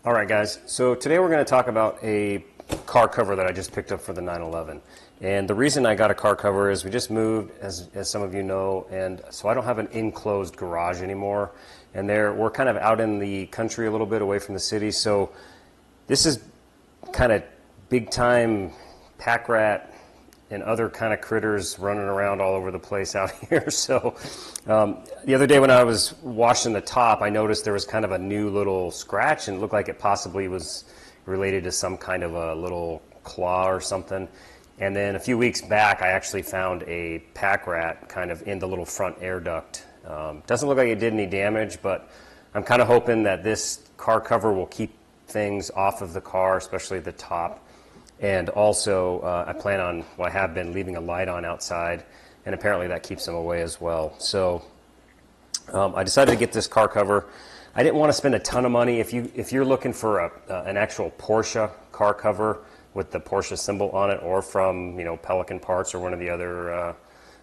Alright guys, so today we're going to talk about a car cover that I just picked up for the 911. And the reason I got a car cover is we just moved, as some of you know, and so I don't have an enclosed garage anymore. And we're kind of out in the country a little bit away from the city, so this is kind of big time pack rat and other kind of critters running around all over the place out here. So the other day when I was washing the top, I noticed there was kind of a new little scratch, and it looked like it possibly was related to some kind of a little claw or something. And then a few weeks back, I actually found a pack rat kind of in the little front air duct. Doesn't look like it did any damage, but I'm kind of hoping that this car cover will keep things off of the car, especially the top. And also, I plan on, well, I have been leaving a light on outside, and apparently that keeps them away as well. So I decided to get this car cover. I didn't want to spend a ton of money. If you're looking for an actual Porsche car cover with the Porsche symbol on it, or from Pelican Parts or one of the other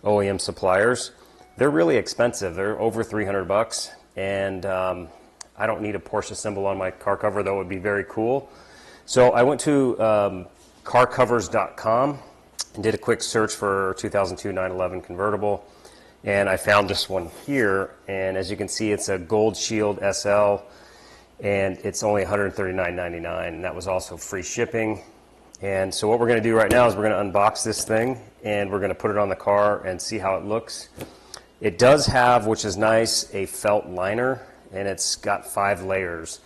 OEM suppliers, they're really expensive. They're over $300, and I don't need a Porsche symbol on my car cover, though it would be very cool. So I went to carcovers.com and did a quick search for 2002 911 convertible, and I found this one here. And as you can see, it's a Gold Shield SL, and it's only $139.99, and that was also free shipping. And so what we're going to do right now is we're going to unbox this thing, and we're going to put it on the car and see how it looks. It does have, which is nice, a felt liner, and it's got 5 layers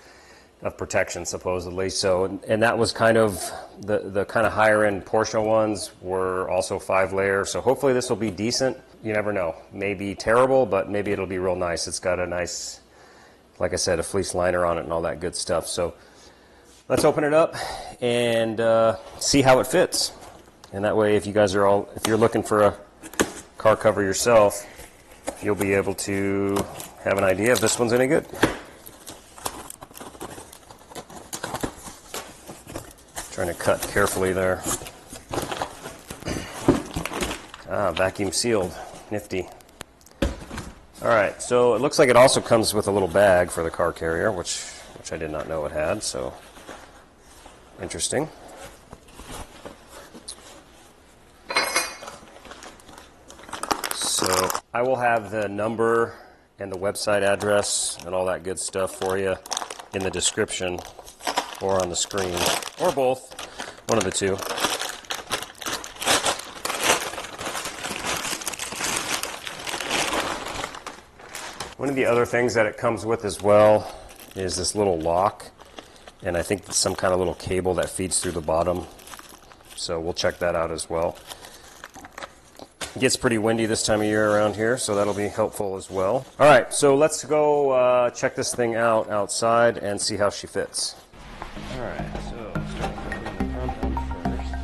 of protection supposedly. So, and that was kind of the kind of higher end Porsche ones were also 5 layers. So hopefully this will be decent. You never know. Maybe terrible, but maybe it'll be real nice. It's got a nice, like I said, a fleece liner on it and all that good stuff. So let's open it up and see how it fits. And that way, if you're looking for a car cover yourself, you'll be able to have an idea if this one's any good. Trying to cut carefully there. Vacuum sealed. Nifty. Alright, so it looks like it also comes with a little bag for the car carrier, which I did not know it had, so interesting. So I will have the number and the website address and all that good stuff for you in the description or on the screen, or both, one of the two. One of the other things that it comes with as well is this little lock, and I think it's some kind of little cable that feeds through the bottom, so we'll check that out as well. It gets pretty windy this time of year around here, so that'll be helpful as well. Alright, so let's go check this thing out outside and see how she fits. Alright, so starting from the front end first.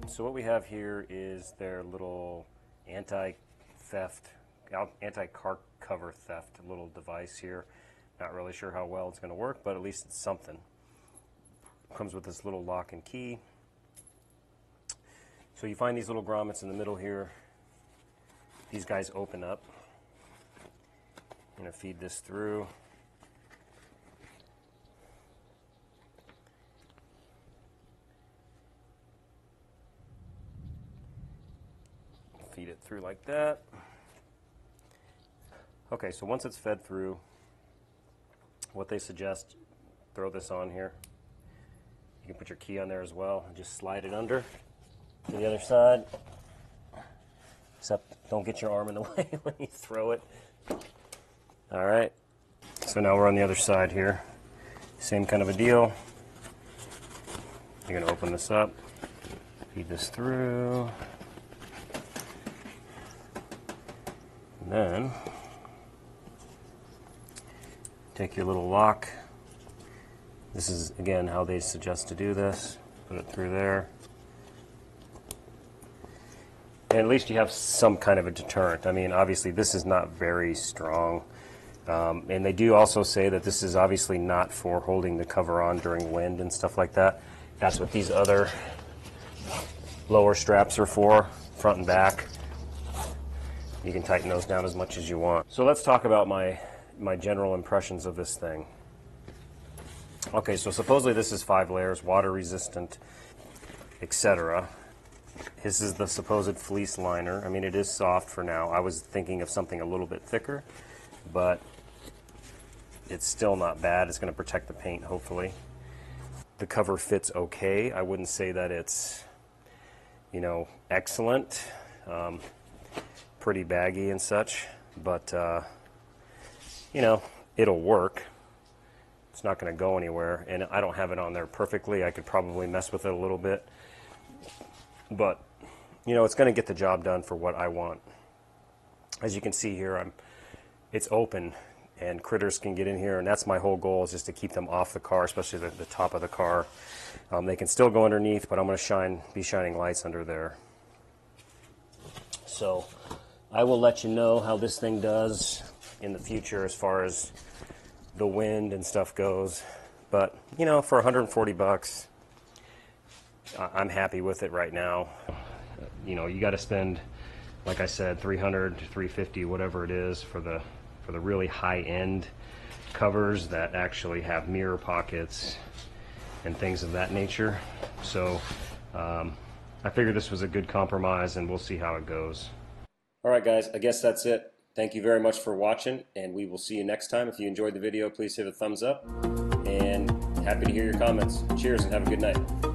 So what we have here is their little anti-theft, anti-car cover theft little device here. Not really sure how well it's going to work, but at least it's something. Comes with this little lock and key. So you find these little grommets in the middle here. These guys open up. I'm going to feed this through. Feed it through like that. Okay, so once it's fed through, what they suggest, throw this on here, You can put your key on there as well and just slide it under to the other side. Except don't get your arm in the way when you throw it. All right, so now we're on the other side here. Same kind of a deal. You're gonna open this up, feed this through, and then take your little lock. This is, again, how they suggest to do this. Put it through there. And at least you have some kind of a deterrent. I mean, obviously, this is not very strong. And they do also say that this is obviously not for holding the cover on during wind and stuff like that. That's what these other lower straps are for, front and back. You can tighten those down as much as you want. So let's talk about my general impressions of this thing. Okay, so supposedly this is 5 layers, water resistant, etc. This is the supposed fleece liner. I mean, it is soft for now. I was thinking of something a little bit thicker, but it's still not bad. It's going to protect the paint, hopefully. The cover fits okay. I wouldn't say that it's, you know, excellent, pretty baggy and such, but, you know, it'll work. It's not going to go anywhere, and I don't have it on there perfectly. I could probably mess with it a little bit, but you know, it's going to get the job done for what I want. As you can see here, it's open, and critters can get in here, and that's my whole goal, is just to keep them off the car, especially the top of the car. They can still go underneath, but I'm going to be shining lights under there. So I will let you know how this thing does in the future as far as the wind and stuff goes, but you know, for 140 bucks, I'm happy with it right now. You know, you got to spend, like I said, 300 to 350, whatever it is, for the really high-end covers that actually have mirror pockets and things of that nature. So I figured this was a good compromise, and we'll see how it goes. All right, guys, I guess that's it. Thank you very much for watching, and we will see you next time. If you enjoyed the video, please hit a thumbs up, and happy to hear your comments. Cheers, and have a good night.